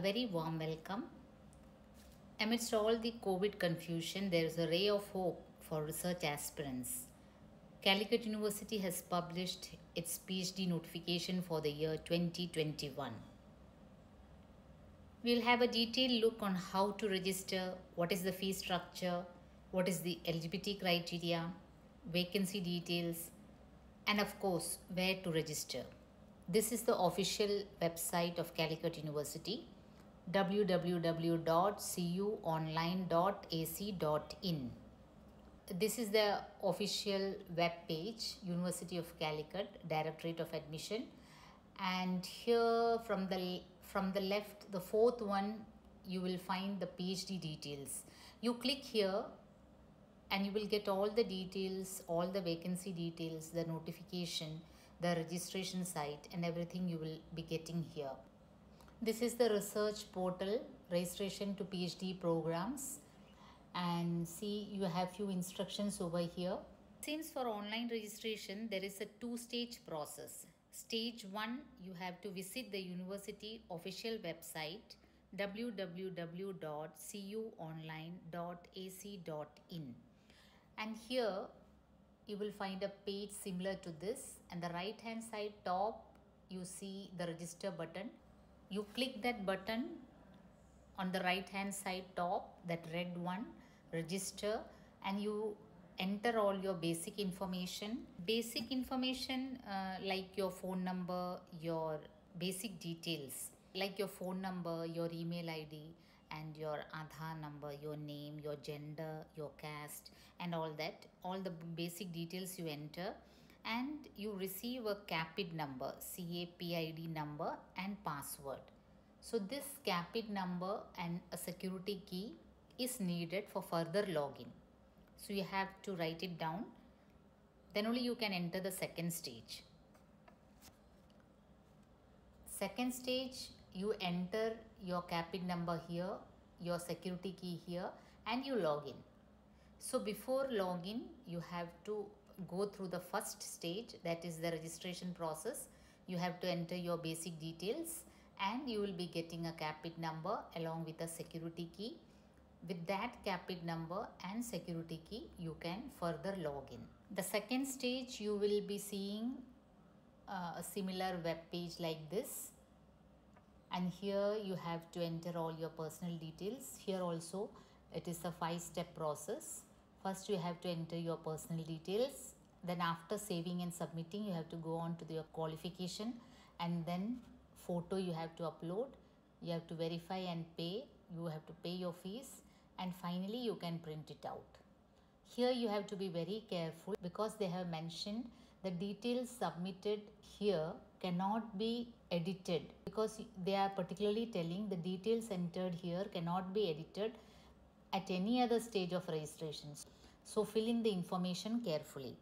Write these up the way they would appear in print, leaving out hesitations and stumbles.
A very warm welcome. Amidst all the COVID confusion, there is a ray of hope for research aspirants. Calicut University has published its PhD notification for the year 2021. We'll have a detailed look on how to register, what is the fee structure, what is the eligibility criteria, vacancy details, and of course, where to register. This is the official website of Calicut University, www.cuonline.ac.in. This is the official web page, University of Calicut, Directorate of Admission. And here from the left, the fourth one, you will find the PhD details. You click here and you will get all the details, all the vacancy details, the notification, the registration site, and everything you will be getting here. This is the research portal, registration to PhD programs. And see, you have few instructions over here. Since for online registration, there is a two-stage process. Stage 1, you have to visit the university official website, www.cuonline.ac.in. And here you will find a page similar to this, and the right hand side top you see the register button. You click that button on the right hand side top, that red one, register, and you enter all your basic information like your phone number, your basic details like your phone number, your email ID, and your Aadhaar number, your name, your gender, your caste, and all that. All the basic details you enter, and you receive a CAPID number, CAPID number, and password. So this CAPID number and a security key is needed for further login. So you have to write it down. Then only you can enter the second stage. Second stage, you enter your CAPID number here, your security key here, and you log in. So before login, you have to go through the first stage, that is the registration process. You have to enter your basic details, and you will be getting a CAPID number along with a security key. With that CAPID number and security key, you can further log in. The second stage, you will be seeing a similar web page like this, and here you have to enter all your personal details. Here also it is a 5-step process. First you have to enter your personal details, then after saving and submitting you have to go on to your qualification, and then photo you have to upload, you have to verify and pay, you have to pay your fees, and finally you can print it out. Here you have to be very careful because they have mentioned the details submitted here cannot be edited, because they are particularly telling the details entered here cannot be edited at any other stage of registration. So fill in the information carefully.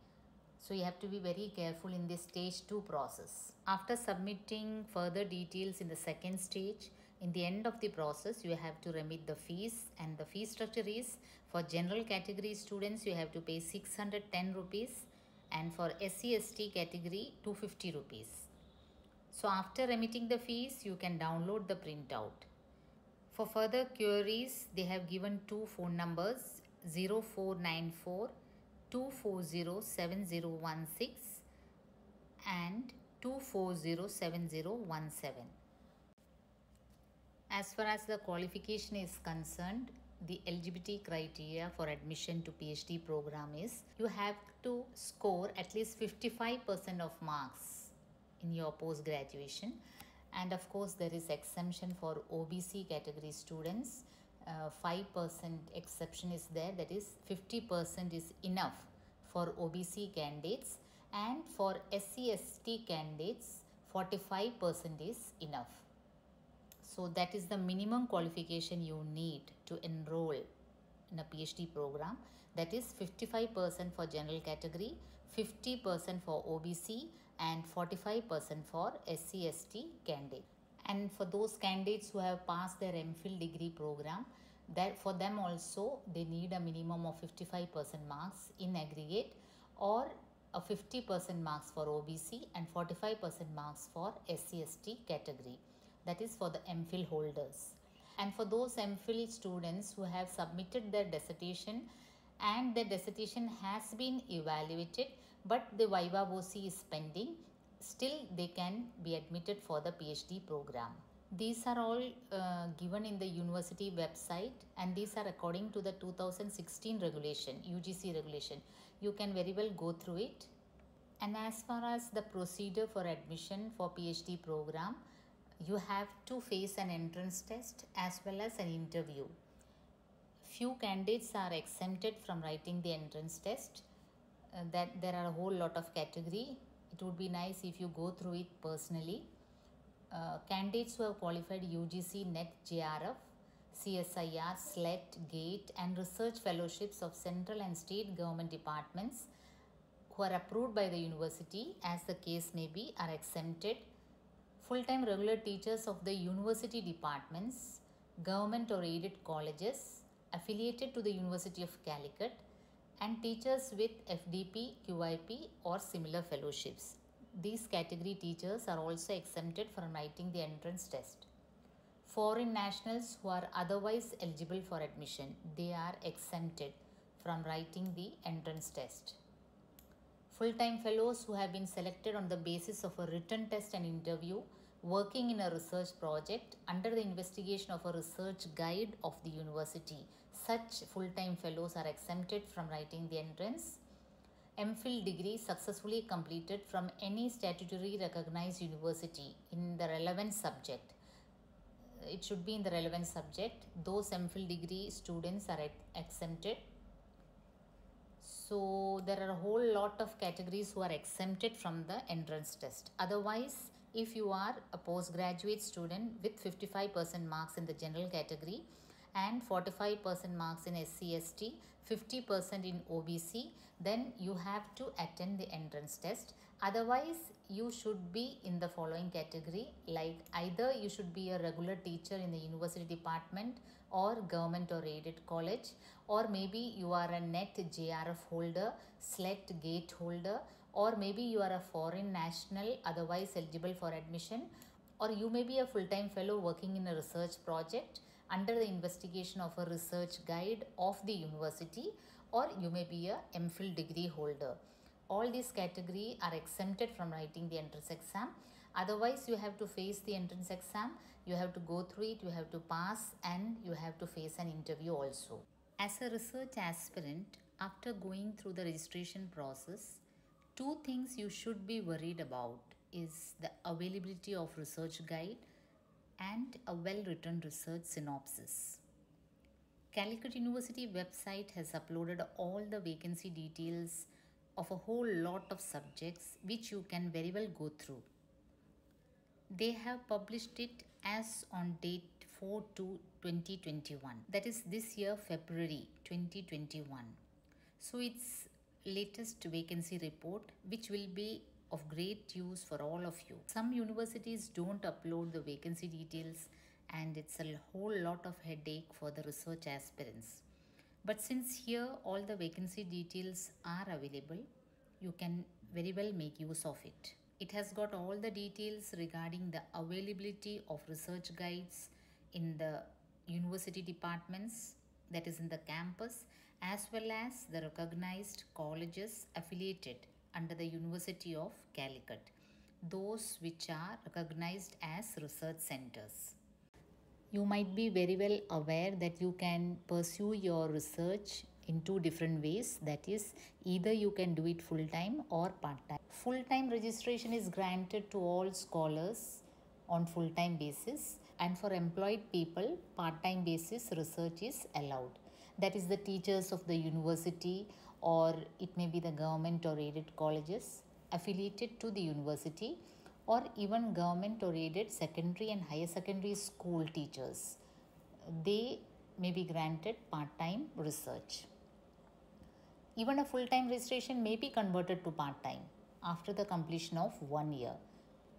So you have to be very careful in this stage 2 process. After submitting further details in the second stage, in the end of the process, you have to remit the fees, and the fee structure is for general category students, you have to pay 610 rupees, and for SC/ST category 250 rupees. So after remitting the fees, you can download the printout. For further queries, they have given two phone numbers, 0494 240 7016 and 240 7017. As far as the qualification is concerned, the eligibility criteria for admission to PhD program is you have to score at least 55% of marks in your post-graduation. And of course, there is exemption for OBC category students. 5% exception is there, that is 50% is enough for OBC candidates, and for SC/ST candidates 45% is enough. So that is the minimum qualification you need to enroll in a PhD program. That is 55% for general category, 50% for OBC, and 45% for SC/ST candidate. And for those candidates who have passed their MPhil degree program, that for them also they need a minimum of 55% marks in aggregate, or a 50% marks for OBC and 45% marks for SC/ST category. that is for the MPhil holders. And for those MPhil students who have submitted their dissertation and their dissertation has been evaluated but the Viva voce is pending, still they can be admitted for the PhD program. These are all given in the university website, and these are according to the 2016 regulation, UGC regulation. You can very well go through it. And as far as the procedure for admission for PhD program, you have to face an entrance test as well as an interview. Few candidates are exempted from writing the entrance test. That there are a whole lot of category. It would be nice if you go through it personally. Candidates who have qualified UGC, NET, JRF, CSIR, SLET, GATE and research fellowships of central and state government departments who are approved by the university, as the case may be, are exempted. Full-time regular teachers of the university departments, government or aided colleges affiliated to the University of Calicut, and teachers with FDP, QIP or similar fellowships. These category teachers are also exempted from writing the entrance test. Foreign nationals who are otherwise eligible for admission, they are exempted from writing the entrance test. Full-time fellows who have been selected on the basis of a written test and interview, working in a research project under the investigation of a research guide of the university. Such full-time fellows are exempted from writing the entrance. MPhil degree successfully completed from any statutory recognized university in the relevant subject. It should be in the relevant subject. Those MPhil degree students are exempted. So there are a whole lot of categories who are exempted from the entrance test. Otherwise, if you are a postgraduate student with 55% marks in the general category and 45% marks in SC, ST, 50% in OBC, then you have to attend the entrance test. Otherwise, you should be in the following category, like either you should be a regular teacher in the university department or government or aided college, or maybe you are a NET JRF holder, SLET GATE holder, or maybe you are a foreign national otherwise eligible for admission, or you may be a full-time fellow working in a research project under the investigation of a research guide of the university, or you may be a MPhil degree holder. All these categories are exempted from writing the entrance exam. Otherwise, you have to face the entrance exam, you have to go through it, you have to pass, and you have to face an interview also. As a research aspirant, after going through the registration process, two things you should be worried about is the availability of research guide and a well-written research synopsis. Calicut University website has uploaded all the vacancy details of a whole lot of subjects which you can very well go through. They have published it as on date 4/2/2021, that is this year February 2021. So it's latest vacancy report which will be of great use for all of you. Some universities don't upload the vacancy details and it's a whole lot of headache for the research aspirants. But since here all the vacancy details are available, you can very well make use of it. It has got all the details regarding the availability of research guides in the university departments, that is in the campus, as well as the recognized colleges affiliated under the University of Calicut, those which are recognized as research centers. You might be very well aware that you can pursue your research in two different ways, that is either you can do it full-time or part-time. Full-time registration is granted to all scholars on full-time basis, and for employed people part-time basis research is allowed. That is the teachers of the university, or it may be the government or aided colleges affiliated to the university, or even government or aided secondary and higher secondary school teachers. They may be granted part-time research. Even a full-time registration may be converted to part-time after the completion of 1 year,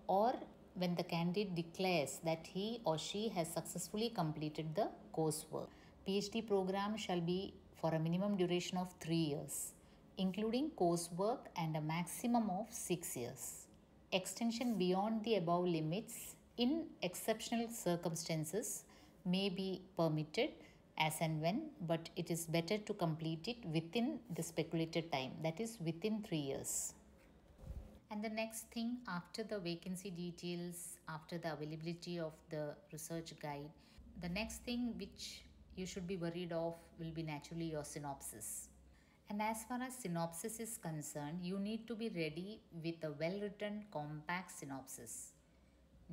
or when the candidate declares that he or she has successfully completed the coursework. PhD program shall be for a minimum duration of 3 years, including coursework, and a maximum of 6 years. Extension beyond the above limits in exceptional circumstances may be permitted as and when, but it is better to complete it within the speculated time, that is within 3 years. And the next thing, after the vacancy details, after the availability of the research guide, the next thing which you should be worried of will be naturally your synopsis. And as far as synopsis is concerned, you need to be ready with a well written, compact synopsis.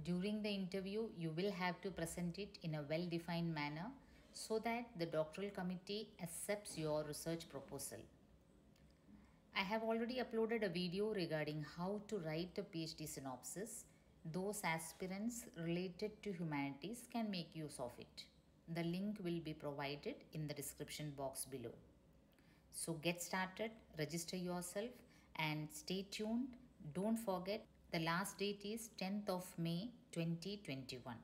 During the interview, you will have to present it in a well defined manner so that the doctoral committee accepts your research proposal. I have already uploaded a video regarding how to write a PhD synopsis. Those aspirants related to humanities can make use of it. The link will be provided in the description box below. So get started, register yourself and stay tuned. Don't forget, the last date is 10th of May 2021.